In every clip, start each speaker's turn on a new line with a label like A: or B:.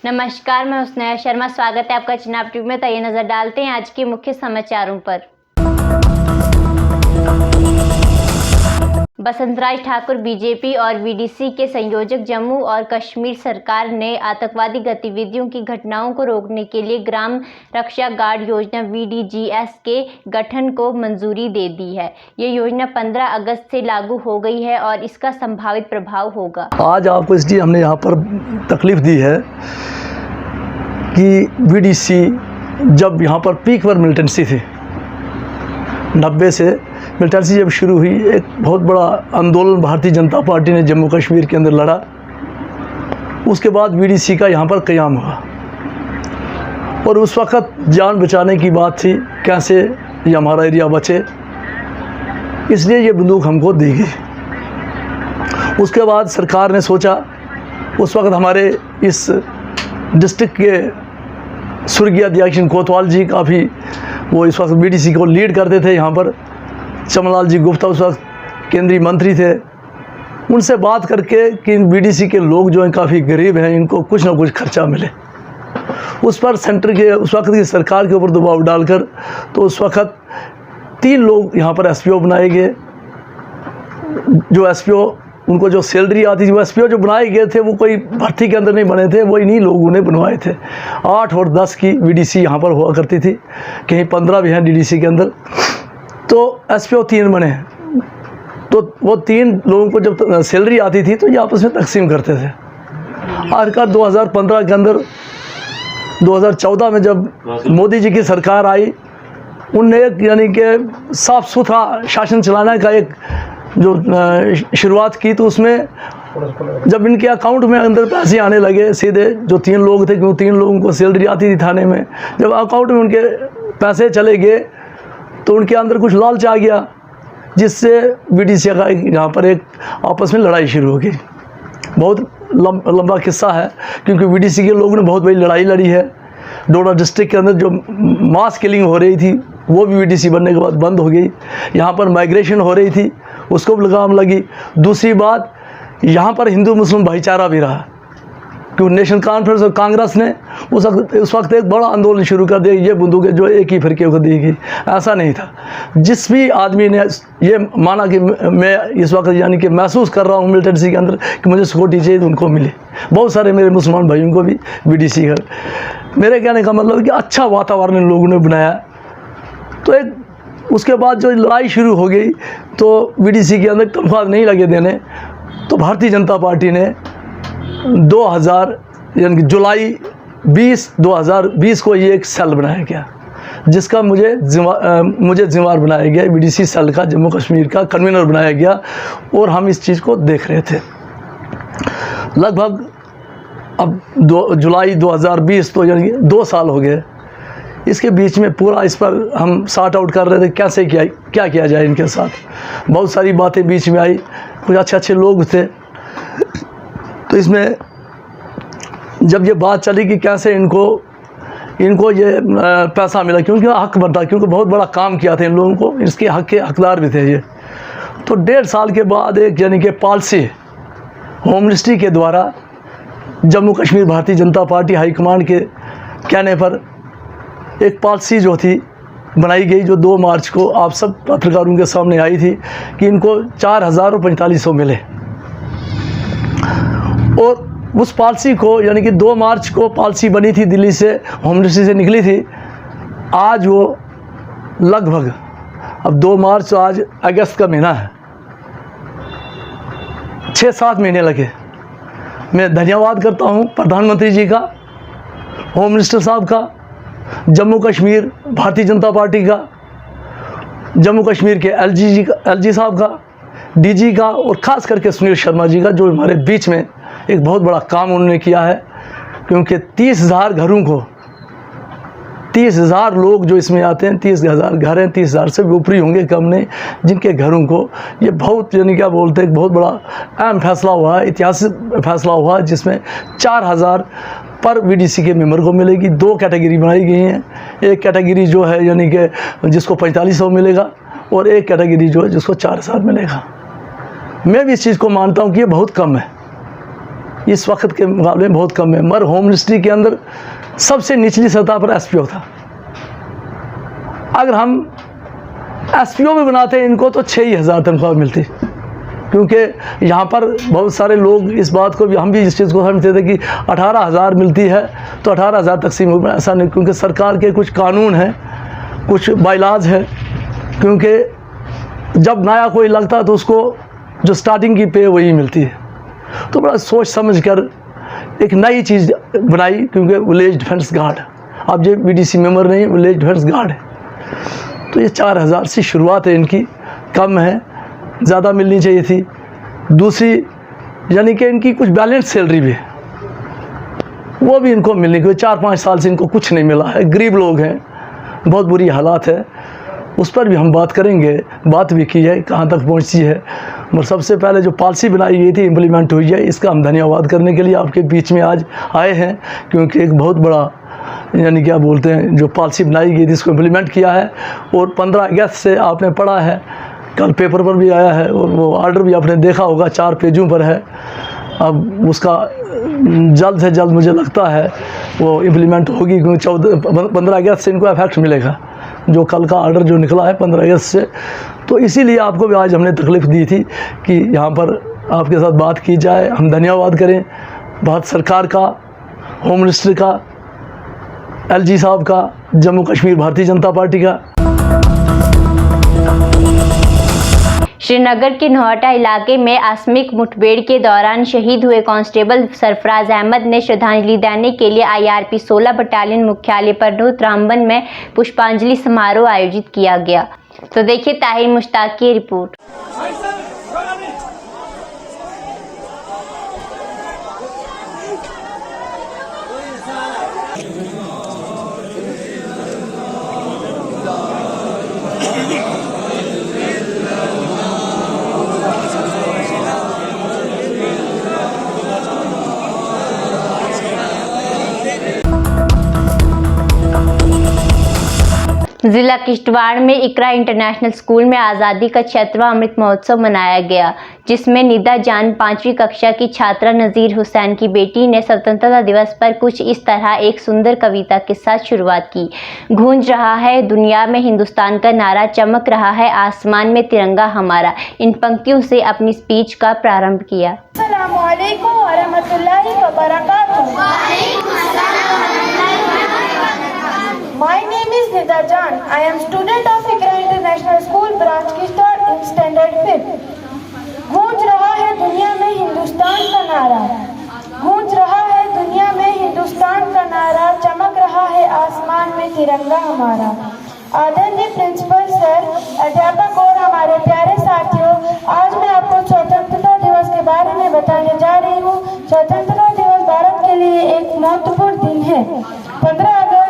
A: नमस्कार, मैं स्नेहा शर्मा। स्वागत है आपका चुनाव ट्यूब में। तो ये नजर डालते हैं आज के मुख्य समाचारों पर। बसंतराज ठाकुर बीजेपी और वीडीसी के संयोजक। जम्मू और कश्मीर सरकार ने आतंकवादी गतिविधियों की घटनाओं को रोकने के लिए ग्राम रक्षा गार्ड योजना VDGS के गठन को मंजूरी दे दी है। ये योजना 15 अगस्त से लागू हो गई है और इसका संभावित प्रभाव होगा।
B: आज आपको इसलिए हमने यहाँ पर तकलीफ दी है कि VDC जब यहाँ पर पीक पर मिलिटेंसी थी, 90 से मिलिटेंसी जब शुरू हुई, एक बहुत बड़ा आंदोलन भारतीय जनता पार्टी ने जम्मू कश्मीर के अंदर लड़ा। उसके बाद VDC का यहाँ पर क़याम हुआ और उस वक़्त जान बचाने की बात थी, कैसे ये हमारा एरिया बचे, इसलिए ये बंदूक हमको दी गई। उसके बाद सरकार ने सोचा, उस वक़्त हमारे इस डिस्ट्रिक्ट के स्वर्गीय अध्यक्ष कोतवाल जी काफ़ी वो इस वक्त VDC को लीड करते थे। यहाँ पर चमनलाल जी गुप्ता उस वक्त केंद्रीय मंत्री थे। उनसे बात करके कि VDC के लोग जो हैं काफ़ी गरीब हैं, इनको कुछ ना कुछ खर्चा मिले, उस पर सेंटर के उस वक्त की सरकार के ऊपर दबाव डालकर तो उस वक्त 3 लोग यहाँ पर SPO बनाए गए। जो SPO उनको जो सैलरी आती थी, वो SPO जो बनाए गए थे वो कोई भर्ती के अंदर नहीं बने थे, वो इन्हीं लोगों ने बनवाए थे। 8 और 10 की VDC यहाँ पर हुआ करती थी, कहीं 15 भी हैं DDC के अंदर। तो SPO 3 बने, तो वो 3 लोगों को जब सैलरी आती थी तो ये आपस में तकसीम करते थे। आखिरकार 2015 के अंदर 2014 में जब मोदी जी की सरकार आई, उनने एक यानी कि साफ़ सुथरा शासन चलाने का एक जो शुरुआत की, तो उसमें जब इनके अकाउंट में अंदर पैसे आने लगे सीधे, जो 3 लोग थे, क्यों 3 लोगों को सैलरी आती थी थाने में, जब अकाउंट में उनके पैसे चले गए तो उनके अंदर कुछ लालच आ गया, जिससे VDC का यहाँ पर एक आपस में लड़ाई शुरू हो गई। बहुत लंबा किस्सा है, क्योंकि VDC के लोगों ने बहुत बड़ी लड़ाई लड़ी है। डोडा डिस्ट्रिक्ट के अंदर जो मास किलिंग हो रही थी वो भी VDC बनने के बाद बंद हो गई। यहाँ पर माइग्रेशन हो रही थी, उसको भी लगाम लगी। दूसरी बात, यहाँ पर हिंदू मुस्लिम भाईचारा भी रहा, क्योंकि नेशनल कॉन्फ्रेंस और कांग्रेस ने उस वक्त एक बड़ा आंदोलन शुरू कर दिया, ये बंदूकें जो एक ही फिरके को दी गई। ऐसा नहीं था। जिस भी आदमी ने ये माना कि मैं इस वक्त यानी कि महसूस कर रहा हूँ मिलिटेंसी के अंदर कि मुझे सिक्योरिटी चाहिए, तो उनको मिले। बहुत सारे मेरे मुसलमान भाइयों को भी VDC का, मेरे कहने का मतलब कि अच्छा वातावरण इन लोगों ने बनाया। तो एक उसके बाद जो लड़ाई शुरू हो गई, तो VDC के अंदर तनख्वाह नहीं लगे देने, तो भारतीय जनता पार्टी ने 2000 यानी कि जुलाई 2020 को ये एक सेल बनाया गया, जिसका मुझे जिम्मेवार बनाया गया। VDC सेल का जम्मू कश्मीर का कन्वीनर बनाया गया और हम इस चीज़ को देख रहे थे। लगभग अब जुलाई 2020 तो यानी 2 साल हो गए। इसके बीच में पूरा इस पर हम सॉर्ट आउट कर रहे थे, कैसे क्या किया जाए इनके साथ। बहुत सारी बातें बीच में आई, कुछ अच्छे लोग थे। तो इसमें जब ये बात चली कि कैसे इनको ये पैसा मिला, क्योंकि हक बनता, क्योंकि बहुत बड़ा काम किया था इन लोगों को, इसके हक के हकदार भी थे ये। तो 1.5 साल के बाद एक यानी कि पॉलिसी होम मिनिस्ट्री के द्वारा जम्मू कश्मीर भारतीय जनता पार्टी हाईकमांड के कहने पर एक पॉलिसी जो थी बनाई गई, जो 2 मार्च को आप सब पत्रकारों के सामने आई थी, कि इनको 4000 और 4500 मिले। और उस पॉलिसी को यानी कि 2 मार्च को पॉलिसी बनी थी, दिल्ली से होम मिनिस्ट्री से निकली थी। आज वो लगभग, अब 2 मार्च तो आज अगस्त का महीना है, 6-7 महीने लगे। मैं धन्यवाद करता हूँ प्रधानमंत्री जी का, होम मिनिस्टर साहब का, जम्मू कश्मीर भारतीय जनता पार्टी का, जम्मू कश्मीर के LG साहब का, DG का, और ख़ास करके सुनील शर्मा जी का, जो हमारे बीच में एक बहुत बड़ा काम उन्होंने किया है। क्योंकि 30,000 घरों को, 30,000 लोग जो इसमें आते हैं, 30,000 घर हैं, 30,000 से भी ऊपरी होंगे कम नहीं, जिनके घरों को ये बहुत यानी क्या बोलते हैं, बहुत बड़ा अहम फैसला हुआ है, ऐतिहासिक फैसला हुआ, जिसमें 4000 पर VDC के मेंबर को मिलेगी। 2 कैटेगरी बनाई गई हैं। एक कैटेगरी जो है यानी कि जिसको 4500 मिलेगा, और एक कैटेगरी जो है जिसको 4000 मिलेगा। मैं भी इस चीज़ को मानता हूँ कि ये बहुत कम है। इस वक्त के मुकाबले में बहुत कम है। मगर होम मिनिस्ट्री के अंदर सबसे निचली सतह पर एसपीओ था। अगर हम एसपीओ भी बनाते इनको तो 6,000 तनख्वाह मिलती, क्योंकि यहाँ पर बहुत सारे लोग इस बात को भी, हम भी इस चीज़ को समझते थे कि 18,000 मिलती है तो 18,000 तकसीम हो। ऐसा नहीं, क्योंकि सरकार के कुछ कानून हैं, कुछ बाइलाज है, क्योंकि जब नया कोई लगता है तो उसको जो स्टार्टिंग की पे वही मिलती है। तो बड़ा सोच समझ कर एक नई चीज़ बनाई, क्योंकि विलेज डिफेंस गार्ड, अब ये बीडीसी मेंबर नहीं, विलेज डिफेंस गार्ड है। तो ये 4,000 से शुरुआत है इनकी, कम है, ज़्यादा मिलनी चाहिए थी। दूसरी यानी कि इनकी कुछ बैलेंस सैलरी भी है, वो भी इनको मिलनी चाहिए। 4-5 साल से इनको कुछ नहीं मिला है, गरीब लोग हैं, बहुत बुरी हालात है। उस पर भी हम बात करेंगे, बात भी की है कहाँ तक पहुँची है। मगर सबसे पहले जो पॉलिसी बनाई गई थी इम्प्लीमेंट हुई है, इसका हम धन्यवाद करने के लिए आपके बीच में आज आए हैं, क्योंकि एक बहुत बड़ा यानी क्या बोलते हैं जो पॉलिसी बनाई गई थी इसको इम्प्लीमेंट किया है। और 15 अगस्त से आपने पढ़ा है, कल पेपर पर भी आया है, और वो ऑर्डर भी आपने देखा होगा, 4 पेजों पर है। अब उसका जल्द से जल्द मुझे लगता है वो इम्प्लीमेंट होगी, क्योंकि 15 अगस्त से इनको इफेक्ट मिलेगा, जो कल का ऑर्डर जो निकला है 15 अगस्त से। तो इसीलिए आपको भी आज हमने तकलीफ़ दी थी कि यहाँ पर आपके साथ बात की जाए, हम धन्यवाद करें भारत सरकार का, होम मिनिस्टर का, एलजी साहब का, जम्मू कश्मीर भारतीय जनता पार्टी का।
A: श्रीनगर के नोहटा इलाके में आकस्मिक मुठभेड़ के दौरान शहीद हुए कांस्टेबल सरफराज अहमद ने श्रद्धांजलि देने के लिए IRP 16 बटालियन मुख्यालय पर नूत रामबन में पुष्पांजलि समारोह आयोजित किया गया। तो देखिए ताहिर मुश्ताक की रिपोर्ट। जिला किश्तवाड़ में इकरा इंटरनेशनल स्कूल में आज़ादी का 76वां अमृत महोत्सव मनाया गया, जिसमें निदा जान 5वीं कक्षा की छात्रा नज़ीर हुसैन की बेटी ने स्वतंत्रता दिवस पर कुछ इस तरह एक सुंदर कविता के साथ शुरुआत की। गूंज रहा है दुनिया में हिंदुस्तान का नारा, चमक रहा है आसमान में तिरंगा हमारा। इन पंक्तियों से अपनी स्पीच का प्रारंभ किया।
C: अस्सलामु अलैकुम व रहमतुल्लाहि व बरकातुहू। My name is Nida Jan. I am student of Ikra International School, branch Kishtwar in standard 5th. गूंज रहा है दुनिया में हिंदुस्तान का नारा, गूंज रहा है दुनिया में हिंदुस्तान का नारा, चमक रहा है आसमान में तिरंगा हमारा। आदरणीय प्रिंसिपल सर, अध्यापक और हमारे प्यारे साथियों, आज मैं आपको स्वतंत्रता दिवस के बारे में बताने जा रही हूँ। स्वतंत्रता दिवस भारत के लिए एक महत्वपूर्ण दिन है। 15 अगस्त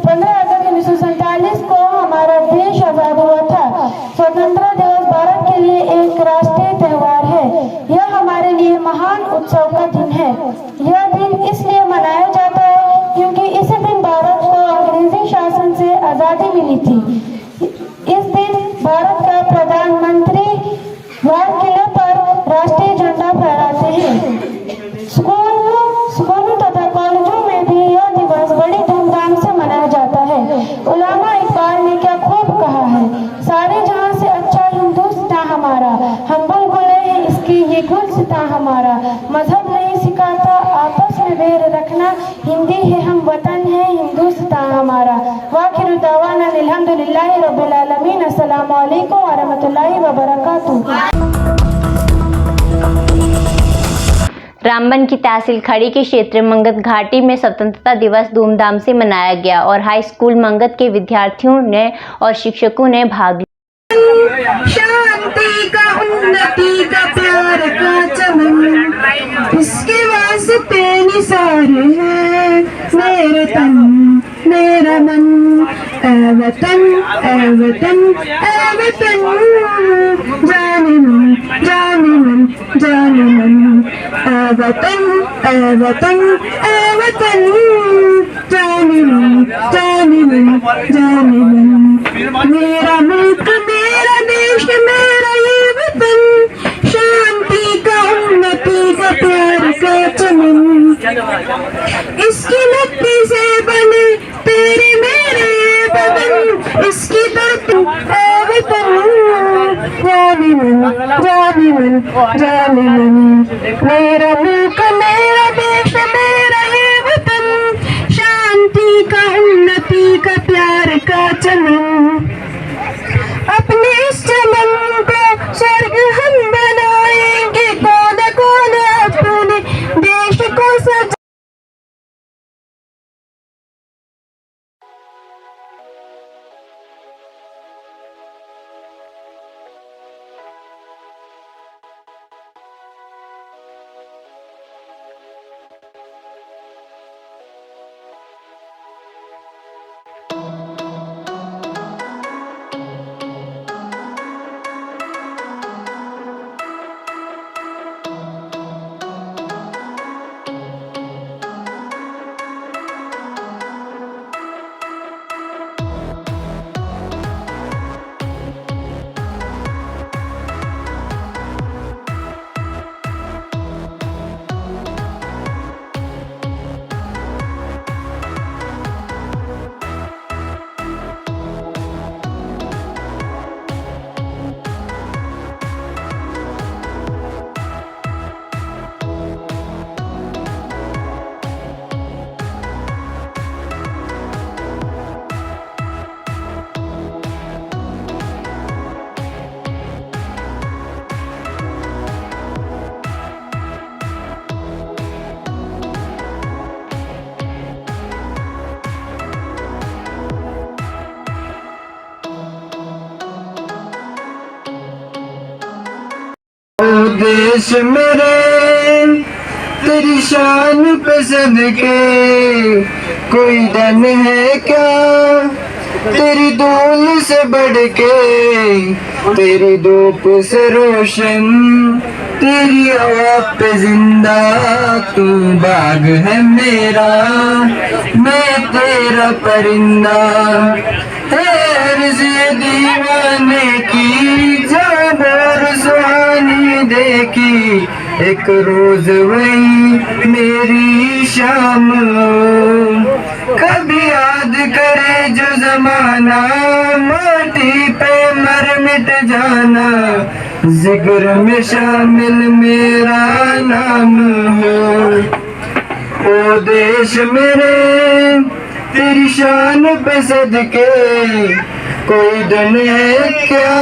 C: 1947 को हमारा देश आजाद हुआ था। स्वतंत्रता दिवस भारत के लिए एक राष्ट्रीय त्योहार है। यह हमारे लिए महान उत्सव का दिन है। यह दिन इसलिए मनाया जाता है क्योंकि इस दिन भारत को अंग्रेजी शासन से आजादी मिली थी। इस दिन भारत का प्रधानमंत्री लाल किले पर राष्ट्रीय झंडा फहराते हैं। स्कूलों तथा कॉलेजों में भी यह दिवस बड़ी धूमधाम से मनाया जाता है। उलामा इकबाल ने क्या खूब कहा है, सारे जहां से अच्छा हिंदुस्तान हमारा, हम बुलबुले हैं इसकी ये गुलसितां हमारा। मजहब नहीं सिखाता आपस में बैर रखना, हिंदी है हम वतन है हिंदुस्तान हमारा। वाखिर दावाना अल्हम्दुलिल्लाहि रब्बिल आलमीन। अस्सलामु अलैकुम व रहमतुल्लाहि व बरकातुहू।
A: रामबन की तहसील खड़ी के क्षेत्र मंगत घाटी में स्वतंत्रता दिवस धूमधाम से मनाया गया और हाई स्कूल मंगत के विद्यार्थियों ने और शिक्षकों ने भाग लिया।
C: शांति का उन्नति का प्यार का चमन, इसके वास्ते निसार है मेरे तन मेरा मन। ऐ वतन ऐ वतन ऐ वतन, जाने मन जाने मन जाने मन। ऐ वतन ऐ वतन ऐ वतन, जाने मन जाने मन जाने मन। मेरा मुल्क मेरा देश मेरा ये वतन, शांति का उन्नति का प्यार का इसकी मिट्टी से बने तेरे मेरे बदन, इसकी धरती है वतन। जाने मन जाने मन जाने मन, मेरा मुल्क मेरा देश मेरा ये वतन, शांति का उन्नति का प्यार का चमन। अपने इस चमन को स्वर्ग हम बनाएंगे, कोना कोना अपने देश को सजा।
D: देश मेरे तेरी शान पे सदके, कोई धन है क्या तेरी धूल से बढ़ के, तेरी धूप से रोशन तेरी हवा पे जिंदा, तू बाग है मेरा मैं तेरा परिंदा, है अर्ज़ दीवाने की जब सुहानी देखी, एक रोज वही मेरी शाम, कभी याद करे जो जमाना, माटी पे मर मिट जाना, जिक्र में शामिल मेरा नाम हो। ओ देश मेरे तेरी शान पे सदके, कोई धन है क्या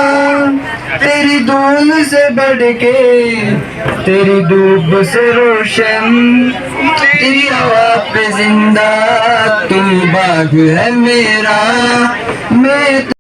D: तेरी धूल से बढ़ के, तेरी धूप से रोशन तेरी हवा पे जिंदा, तू बाग है मेरा मैं।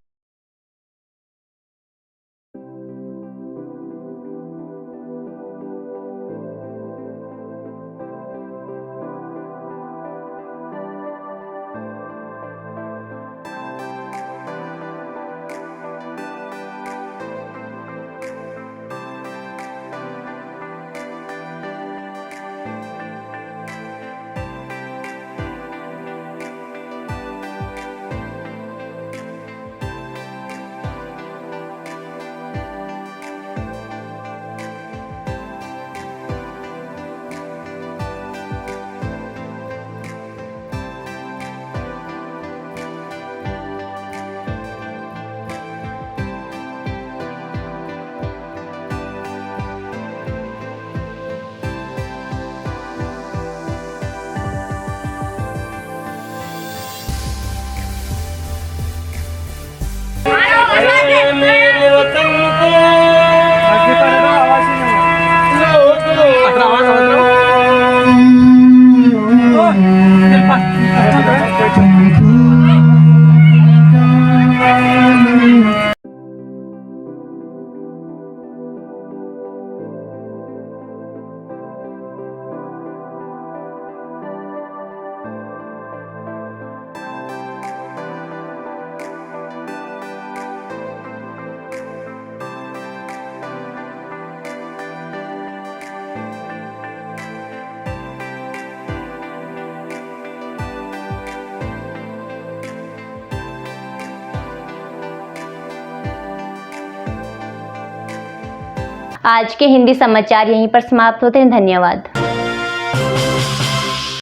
E: मेरे वतन को
A: आज के हिंदी समाचार यहीं पर समाप्त होते हैं। धन्यवाद।